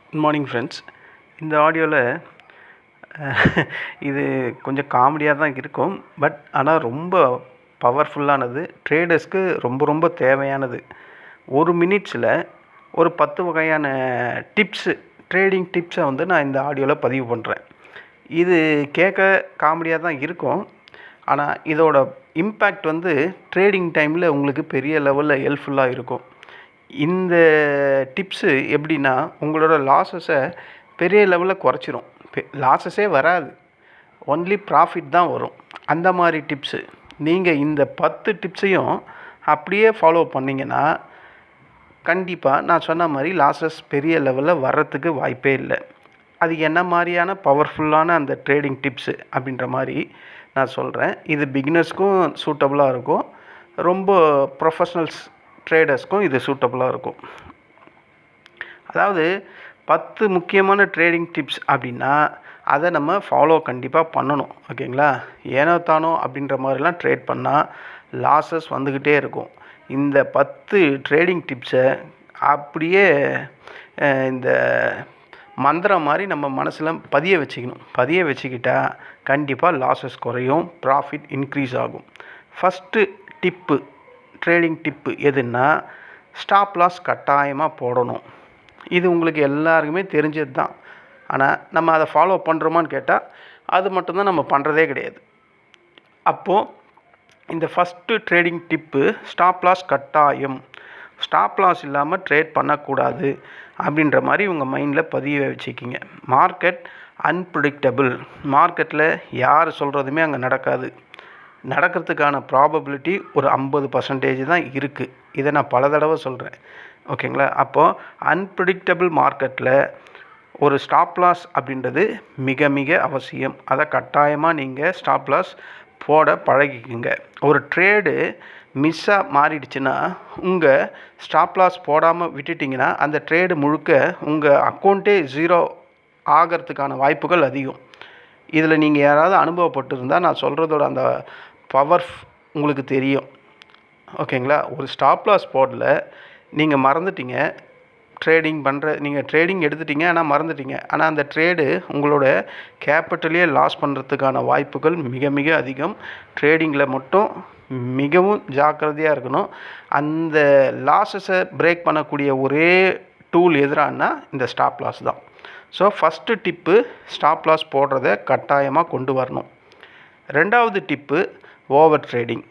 Good morning friends. இந்த ஆடியோவில் இது கொஞ்சம் காமெடியாக தான் இருக்கும். ஆனால் ரொம்ப பவர்ஃபுல்லானது, ட்ரேடர்ஸ்க்கு ரொம்ப ரொம்ப தேவையானது. 1 மினிட்ஸில் ஒரு 10 வகையான டிப்ஸு, ட்ரேடிங் டிப்ஸை நான் இந்த ஆடியோவில் பதிவு பண்ணுறேன். இது கேட்க காமெடியாக தான் இருக்கும். ஆனால் இதோட இம்பேக்ட் ட்ரேடிங் டைமில் உங்களுக்கு பெரிய லெவலில் ஹெல்ப்ஃபுல்லாக இருக்கும். இந்த டிப்ஸு எப்படின்னா, உங்களோட லாஸஸை பெரிய லெவலில் குறைச்சிரும். லாஸஸே வராது, ஒன்லி ப்ராஃபிட் தான் வரும். அந்த மாதிரி டிப்ஸு நீங்கள் இந்த 10 டிப்ஸையும் அப்படியே ஃபாலோ பண்ணிங்கன்னா கண்டிப்பாக நான் சொன்ன மாதிரி லாஸஸ் பெரிய லெவலில் வர்றதுக்கு வாய்ப்பே இல்லை. அது என்ன மாதிரியான பவர்ஃபுல்லான அந்த ட்ரேடிங் டிப்ஸு அப்படின்ற மாதிரி நான் சொல்கிறேன். இது பிகினர்ஸ்க்கும் சூட்டபுளாக இருக்கும், ரொம்ப ப்ரொஃபஷ்னல்ஸ் ட்ரேடர்ஸ்க்கும் இது சூட்டபுளாக இருக்கும். அதாவது 10 முக்கியமான ட்ரேடிங் டிப்ஸ் அப்படின்னா அதை நம்ம ஃபாலோ கண்டிப்பாக பண்ணணும். ஓகேங்களா? ஏனோ தானோ அப்படின்ற மாதிரிலாம் ட்ரேட் பண்ணால் லாஸஸ் வந்துக்கிட்டே இருக்கும். இந்த 10 ட்ரேடிங் டிப்ஸை அப்படியே இந்த மந்திரம் மாதிரி நம்ம மனசில் பதிய வச்சுக்கிட்டால் கண்டிப்பாக லாஸஸ் குறையும், ப்ராஃபிட் இன்க்ரீஸ் ஆகும். ஃபஸ்ட்டு டிப்பு, ட்ரேடிங் டிப்பு எதுன்னா, ஸ்டாப் லாஸ் கட்டாயமாக போடணும். இது உங்களுக்கு எல்லாருக்குமே தெரிஞ்சது தான். ஆனால் நம்ம அதை ஃபாலோ பண்ணுறோமான்னு கேட்டால் அது மட்டும்தான் நம்ம பண்ணுறதே கிடையாது. அப்போது இந்த first trading tip, stop loss கட்டாயம். ஸ்டாப் லாஸ் இல்லாமல் ட்ரேட் பண்ணக்கூடாது அப்படின்ற மாதிரி உங்கள் மைண்டில் பதிய வச்சுக்கிங்க. Market unpredictable. மார்க்கெட்டில் யார் சொல்கிறதுமே அங்கே நடக்காது. நடக்கிறதுக்கான ப்ராபபிலிட்டி ஒரு 50% தான் இருக்குது. இதை நான் பல தடவை சொல்கிறேன். ஓகேங்களா? அப்போது அன்பிரிடிக்டபிள் மார்க்கெட்டில் ஒரு ஸ்டாப் லாஸ் அப்படின்றது மிக மிக அவசியம். அதை கட்டாயமாக நீங்கள் ஸ்டாப் லாஸ் போட பழகிக்குங்க. ஒரு ட்ரேடு மிஸ்ஸாக மாறிடுச்சுன்னா உங்கள் ஸ்டாப் லாஸ் போடாமல் விட்டுட்டிங்கன்னா அந்த ட்ரேடு முழுக்க உங்கள் அக்கௌண்ட்டே ஜீரோ ஆகிறதுக்கான வாய்ப்புகள் அதிகம். இதில் நீங்கள் யாராவது அனுபவப்பட்டிருந்தால் நான் சொல்கிறதோட அந்த பவர் உங்களுக்கு தெரியும். ஓகேங்களா? ஒரு ஸ்டாப் லாஸ் போடல, நீங்கள் மறந்துட்டீங்க, நீங்கள் ட்ரேடிங் எடுத்துட்டீங்க ஆனால் மறந்துட்டீங்க. ஆனால் அந்த ட்ரேடு உங்களோட கேபிட்டலையே லாஸ் பண்ணுறதுக்கான வாய்ப்புகள் மிக மிக அதிகம். ட்ரேடிங்கில் மட்டும் மிகவும் ஜாக்கிரதையாக இருக்கணும். அந்த லாஸஸை பிரேக் பண்ணக்கூடிய ஒரே டூல் எதுறான்னா இந்த ஸ்டாப் லாஸ் தான். So first tip, stop loss போடுறத கட்டாயமாக கொண்டு வரணும். 2வது டிப்பு, ஓவர் ட்ரேடிங்.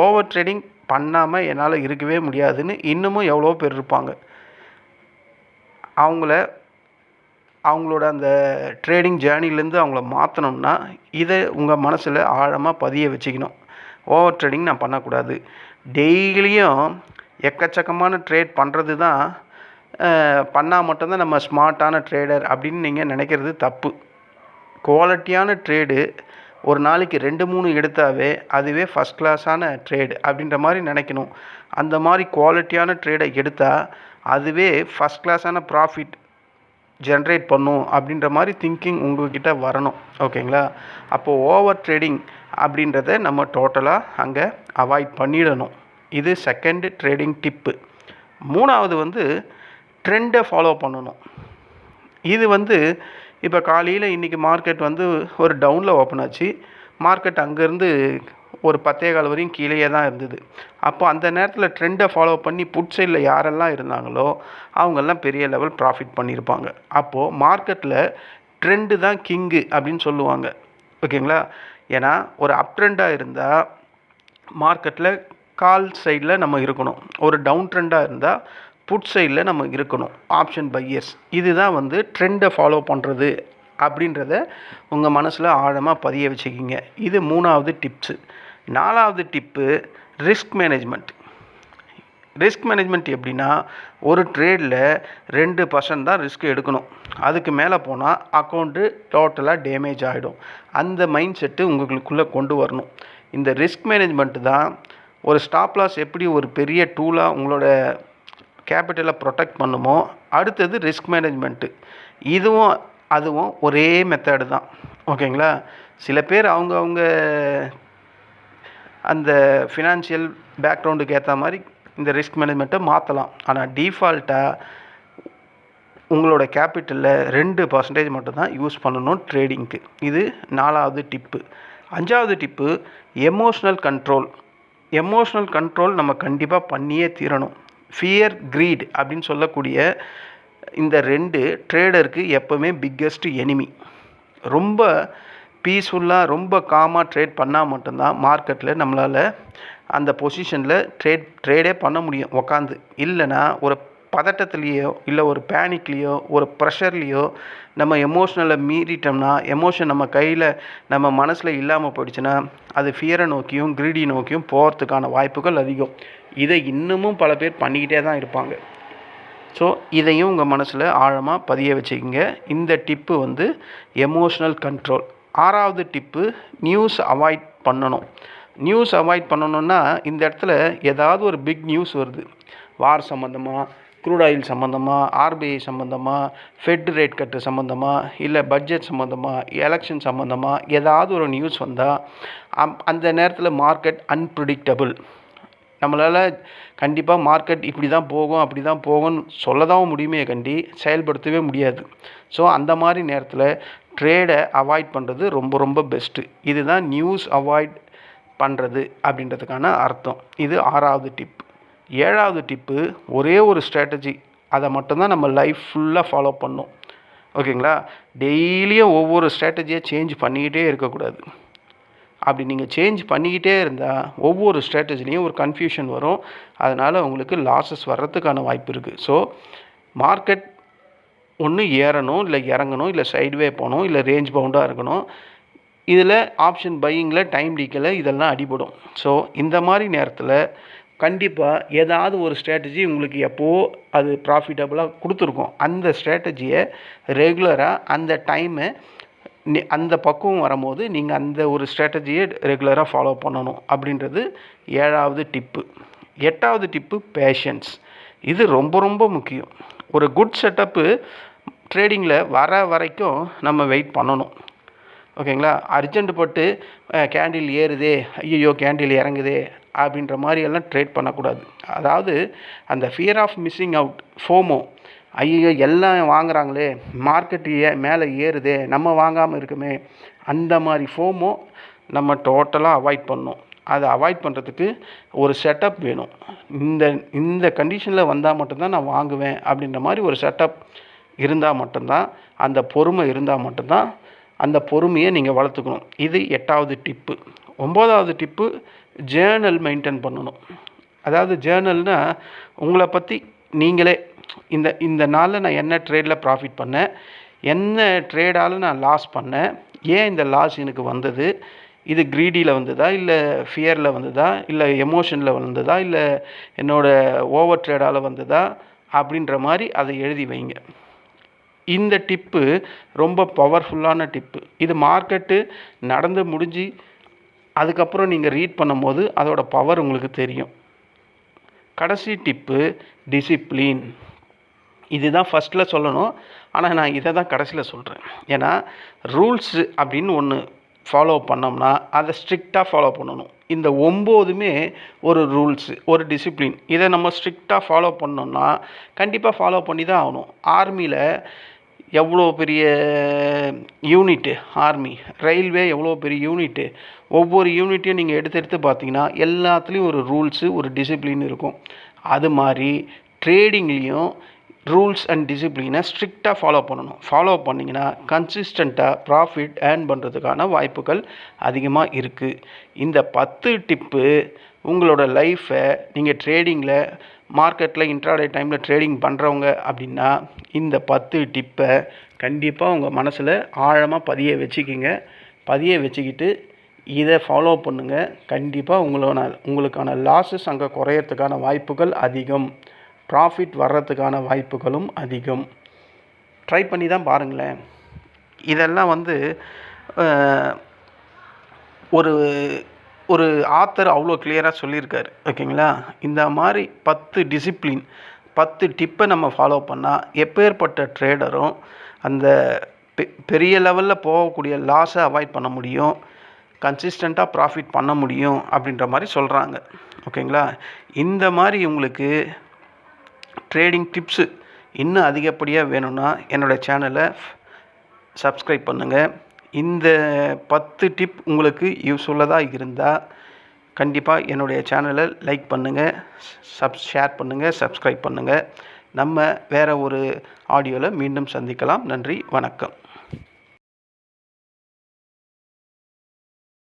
ஓவர் ட்ரேடிங் பண்ணாமல் என்னால் இருக்கவே முடியாதுன்னு இன்னமும் எவ்வளோ பேர் இருப்பாங்க. அவங்களோட அந்த ட்ரேடிங் ஜேர்னிலேருந்து அவங்கள மாற்றணும்னா இதை உங்கள் மனசில் ஆழமாக பதிய வச்சுக்கணும். ஓவர் ட்ரேடிங் நான் பண்ணக்கூடாது. டெய்லியும் எக்கச்சக்கமான ட்ரேட் பண்ணுறது தான், பண்ணால் மட்டும்தான் நம்ம ஸ்மார்ட்டான ட்ரேடர் அப்படின்னு நீங்கள் நினைக்கிறது தப்பு. குவாலிட்டியான ட்ரேடு ஒரு நாளைக்கு 2-3 எடுத்தாவே அதுவே ஃபஸ்ட் கிளாஸான ட்ரேடு அப்படின்ற மாதிரி நினைக்கணும். அந்த மாதிரி குவாலிட்டியான ட்ரேடை எடுத்தால் அதுவே ஃபஸ்ட் கிளாஸான ப்ராஃபிட் ஜென்ரேட் பண்ணும் அப்படின்ற மாதிரி திங்கிங் உங்கள்கிட்ட வரணும். ஓகேங்களா? அப்போது ஓவர் ட்ரேடிங் அப்படின்றத நம்ம டோட்டலாக அங்கே அவாய்ட் பண்ணிடணும். இது செகண்ட் ட்ரேடிங் டிப்பு. 3வது ட்ரெண்டை ஃபாலோ பண்ணணும். இது இப்போ காலையில் இன்றைக்கி மார்க்கெட் ஒரு டவுனில் ஓப்பன் ஆச்சு. மார்க்கெட் அங்கேருந்து ஒரு 10:15 வரையும் கீழே தான் இருந்தது. அப்போ அந்த நேரத்தில் ட்ரெண்டை ஃபாலோ பண்ணி புட் சைடில் யாரெல்லாம் இருந்தாங்களோ அவங்கெல்லாம் பெரிய லெவல் ப்ராஃபிட் பண்ணியிருப்பாங்க. அப்போது மார்க்கெட்டில் ட்ரெண்டு தான் கிங்கு அப்படின்னு சொல்லுவாங்க. ஓகேங்களா? ஏன்னா ஒரு அப் ட்ரெண்டாக இருந்தால் மார்க்கெட்டில் கால் சைடில் நம்ம இருக்கணும். ஒரு டவுன் ட்ரெண்டாக இருந்தால் புட் சைடில் நம்ம இருக்கணும், ஆப்ஷன் பையர்ஸ். இதுதான் ட்ரெண்டை ஃபாலோ பண்ணுறது அப்படின்றத உங்கள் மனசில் ஆழமாக பதிய வச்சுக்கிங்க. இது 3வது டிப்ஸு. 4வது tip, risk management. Risk management எப்படின்னா, ஒரு ட்ரேடில் 2% தான் ரிஸ்க் எடுக்கணும். அதுக்கு மேலே போனால் அக்கௌண்ட்டு டோட்டலாக டேமேஜ் ஆகிடும். அந்த மைண்ட் செட்டு உங்களுக்குள்ளே கொண்டு வரணும். இந்த ரிஸ்க் மேனேஜ்மெண்ட்டு தான் ஒரு ஸ்டாப் லாஸ் எப்படி ஒரு பெரிய டூலாக உங்களோட கேபிட்டலை ப்ரொடெக்ட் பண்ணுமோ, அடுத்தது ரிஸ்க் மேனேஜ்மெண்ட்டு. அதுவும் ஒரே மெத்தடு தான். ஓகேங்களா? சில பேர் அவங்க அந்த ஃபினான்ஷியல் பேக்ரவுண்டுக்கு ஏற்ற மாதிரி இந்த ரிஸ்க் மேனேஜ்மெண்ட்டை மாற்றலாம். ஆனால் டிஃபால்ட்டாக உங்களோட கேபிட்டலில் 2% மட்டும்தான் யூஸ் பண்ணணும் ட்ரேடிங்க்கு. இது 4வது டிப்பு. 5வது tip emotional control. Emotional control நம்ம கண்டிப்பாக பண்ணியே தீரணும். ஃபியர், க்ரீட் அப்படின்னு சொல்லக்கூடிய இந்த 2 ட்ரேடருக்கு எப்போவுமே பிக்கெஸ்ட் எனிமி. ரொம்ப பீஸ்ஃபுல்லாக ரொம்ப காமாக ட்ரேட் பண்ணால் மட்டும்தான் மார்க்கெட்டில் நம்மளால் அந்த பொசிஷனில் ட்ரேடே பண்ண முடியும் உக்காந்து. இல்லைன்னா ஒரு பதட்டத்துலேயோ இல்லை ஒரு பேனிக்லேயோ ஒரு ப்ரெஷர்லேயோ நம்ம எமோஷ்னலை மீறிட்டோம்னா, எமோஷன் நம்ம கையில் நம்ம மனசில் இல்லாமல் போயிடுச்சுன்னா அது ஃபியரை நோக்கியும் க்ரீடி நோக்கியும் போகிறதுக்கான வாய்ப்புகள் அதிகம். இதை இன்னமும் பல பேர் பண்ணிக்கிட்டே தான் இருப்பாங்க. ஸோ இதையும் உங்கள் மனசில் ஆழமாக பதிய வச்சுக்கிங்க. இந்த டிப்பு வந்து எமோஷ்னல் கண்ட்ரோல். 6வது டிப்பு நியூஸ் அவாய்ட் பண்ணணும். நியூஸ் அவாய்ட் பண்ணணுன்னா இந்த இடத்துல ஏதாவது ஒரு பிக் நியூஸ் வருது, வார் சம்மந்தமாக, க்ரூட் ஆயில் சம்மந்தமாக, ஆர்பிஐ சம்மந்தமாக, ஃபெட் ரேட் கட்டு சம்மந்தமாக, இல்லை பட்ஜெட் சம்மந்தமாக, எலெக்ஷன் சம்மந்தமாக ஏதாவது ஒரு நியூஸ் வந்தால் அந்த நேரத்தில் மார்க்கெட் அன்பிரிடிக்டபிள். நம்மளால் கண்டிப்பாக மார்க்கெட் இப்படி தான் போகும் அப்படி தான் போகும்னு சொல்ல தான் முடியுமே கண்டி செயல்படுத்தவே முடியாது. ஸோ அந்த மாதிரி நேரத்தில் ட்ரேடை அவாய்ட் பண்ணுறது ரொம்ப ரொம்ப பெஸ்ட்டு. இதுதான் நியூஸ் அவாய்ட் பண்ணுறது அப்படின்றதுக்கான அர்த்தம். இது 6வது டிப். 7வது டிப்பு ஒரே ஒரு ஸ்ட்ராட்டஜி, அதை மட்டும்தான் நம்ம லைஃப் ஃபுல்லாக ஃபாலோ பண்ணணும். ஓகேங்களா? டெய்லியும் ஒவ்வொரு ஸ்ட்ராட்டஜியை சேஞ்ச் பண்ணிக்கிட்டே இருக்கக்கூடாது. அப்படி நீங்கள் சேஞ்ச் பண்ணிக்கிட்டே இருந்தால் ஒவ்வொரு ஸ்ட்ராட்டஜிலையும் ஒரு கன்ஃபியூஷன் வரும். அதனால் உங்களுக்கு லாஸஸ் வர்றதுக்கான வாய்ப்பு இருக்குது. ஸோ மார்க்கெட் ஒன்று ஏறணும், இல்லை இறங்கணும், இல்லை சைட்வே போகணும், இல்லை ரேஞ்ச் பவுண்டாக இருக்கணும். இதில் ஆப்ஷன் பையிங்கில் டைம் டீக்கில் இதெல்லாம் அடிபடும். ஸோ இந்த மாதிரி நேரத்தில் கண்டிப்பாக ஏதாவது ஒரு ஸ்ட்ராட்டஜி உங்களுக்கு எப்போது அது ப்ராஃபிட்டபுளாக கொடுத்துருக்கோம். அந்த ஸ்ட்ராட்டஜியை ரெகுலராக அந்த டைமை அந்த பக்குவம் வரும்போது நீங்கள் அந்த ஒரு ஸ்ட்ராட்டஜியை ரெகுலராக ஃபாலோ பண்ணணும் அப்படின்றது 7வது டிப்பு. 8வது டிப்பு பேஷன்ஸ். இது ரொம்ப ரொம்ப முக்கியம். ஒரு குட் செட்டப்பு ட்ரேடிங்கில் வர வரைக்கும் நம்ம வெயிட் பண்ணணும். ஓகேங்களா? அர்ஜென்ட் பட்டு கேண்டில் ஏறுதே, ஐயோ கேண்டில் இறங்குதே அப்படின்ற மாதிரி எல்லாம் ட்ரேட் பண்ணக்கூடாது. அதாவது அந்த fear of missing out, FOMO, ஐயோ எல்லாம் வாங்குறாங்களே, மார்க்கெட்டு மேலே ஏறுதே, நம்ம வாங்காமல் இருக்குமே, அந்த மாதிரி ஃபோமோ நம்ம டோட்டலாக அவாய்ட் பண்ணணும். அதை அவாய்ட் பண்ணுறதுக்கு ஒரு செட்டப் வேணும். இந்த கண்டிஷனில் வந்தால் மட்டும்தான் நான் வாங்குவேன் அப்படின்ற மாதிரி ஒரு செட்டப் இருந்தால் மட்டும்தான், அந்த பொறுமை இருந்தால் மட்டும்தான் அந்த பொறுமையை நீங்கள் வளர்த்துக்கணும். இது 8வது டிப்பு. 9வது டிப்பு ஜேர்னல் மெயின்டைன் பண்ணணும். அதாவது ஜேர்னல்னால் உங்களை பற்றி நீங்களே இந்த நாளில் நான் என்ன ட்ரேடில் ப்ராஃபிட் பண்ணேன், என்ன ட்ரேடால் நான் லாஸ் பண்ணேன், ஏன் இந்த லாஸ் எனக்கு வந்தது, இது க்ரீடியில் வந்ததா, இல்லை ஃபியரில் வந்ததா, இல்லை எமோஷனில் வந்ததா, இல்லை என்னோடய ஓவர் ட்ரேடால் வந்ததா அப்படின்ற மாதிரி அதை எழுதி வைங்க. இந்த டிப்பு ரொம்ப பவர்ஃபுல்லான டிப்பு. இது மார்க்கெட்டு நடந்து முடிஞ்சு அதுக்கப்புறம் நீங்கள் ரீட் பண்ணும்போது அதோட பவர் உங்களுக்கு தெரியும். கடைசி டிப்பு டிசிப்ளின். இதுதான் ஃபஸ்ட்டில் சொல்லணும், ஆனால் நான் இதை தான் கடைசியில் சொல்கிறேன். ஏன்னா ரூல்ஸு அப்படின்னு ஒன்று ஃபாலோ பண்ணோம்னா அதை ஸ்ட்ரிக்டாக ஃபாலோ பண்ணணும். இந்த 9மே ஒரு ரூல்ஸு, ஒரு டிசிப்ளின். இதை நம்ம ஸ்ட்ரிக்டாக ஃபாலோ பண்ணோம்னா கண்டிப்பாக ஃபாலோ பண்ணி தான் ஆகணும். ஆர்மியில் எவ்வளோ பெரிய யூனிட்டு ஆர்மி, ரயில்வே எவ்வளோ பெரிய யூனிட்டு, ஒவ்வொரு யூனிட்டையும் நீங்கள் எடுத்து பார்த்தீங்கன்னா எல்லாத்துலேயும் ஒரு ரூல்ஸு, ஒரு டிசிப்ளின் இருக்கும். அது மாதிரி ட்ரேடிங்லேயும் ரூல்ஸ் அண்ட் டிசிப்ளினை ஸ்ட்ரிக்டாக ஃபாலோ பண்ணணும். ஃபாலோ பண்ணிங்கன்னா கன்சிஸ்டண்ட்டாக ப்ராஃபிட் ஏர்ன் பண்ணுறதுக்கான வாய்ப்புகள் அதிகமாக இருக்குது. இந்த 10 டிப்பு உங்களோட லைஃப்பை நீங்கள் ட்ரேடிங்கில் மார்க்கெட்டில் இன்ட்ராடே டைமில் ட்ரேடிங் பண்ணுறவங்க அப்படின்னா இந்த 10 டிப்பை கண்டிப்பாக உங்கள் மனசில் ஆழமாக பதிய வச்சுக்கிட்டு இதை ஃபாலோ பண்ணுங்கள். கண்டிப்பாக உங்களுக்கான லாஸஸ் அங்கே குறையறதுக்கான வாய்ப்புகள் அதிகம், ப்ராஃபிட் வர்றதுக்கான வாய்ப்புகளும் அதிகம். ட்ரை பண்ணி தான் பாருங்களேன். இதெல்லாம் வந்து ஒரு ஆத்தர் அவ்வளோ கிளியராக சொல்லியிருக்காரு. ஓகேங்களா? இந்த மாதிரி 10 டிசிப்ளின், 10 டிப்பை நம்ம ஃபாலோ பண்ணால் எப்பேற்பட்ட ட்ரேடரும் அந்த பெரிய லெவலில் போகக்கூடிய லாஸை அவாய்ட் பண்ண முடியும், கன்சிஸ்டண்ட்டாக ப்ராஃபிட் பண்ண முடியும் அப்படின்ற மாதிரி சொல்கிறாங்க. ஓகேங்களா? இந்த மாதிரி உங்களுக்கு ட்ரேடிங் டிப்ஸு இன்னும் அதிகப்படியாக வேணும்னா என்னோடய சேனலை சப்ஸ்கிரைப் பண்ணுங்கள். இந்த 10 டிப் உங்களுக்கு யூஸ்ஃபுல்லாக இருந்தால் கண்டிப்பாக என்னுடைய சேனலை லைக் பண்ணுங்கள், ஷேர் பண்ணுங்கள், சப்ஸ்கிரைப் பண்ணுங்கள். நம்ம வேறு ஒரு ஆடியோவில் மீண்டும் சந்திக்கலாம். நன்றி, வணக்கம்.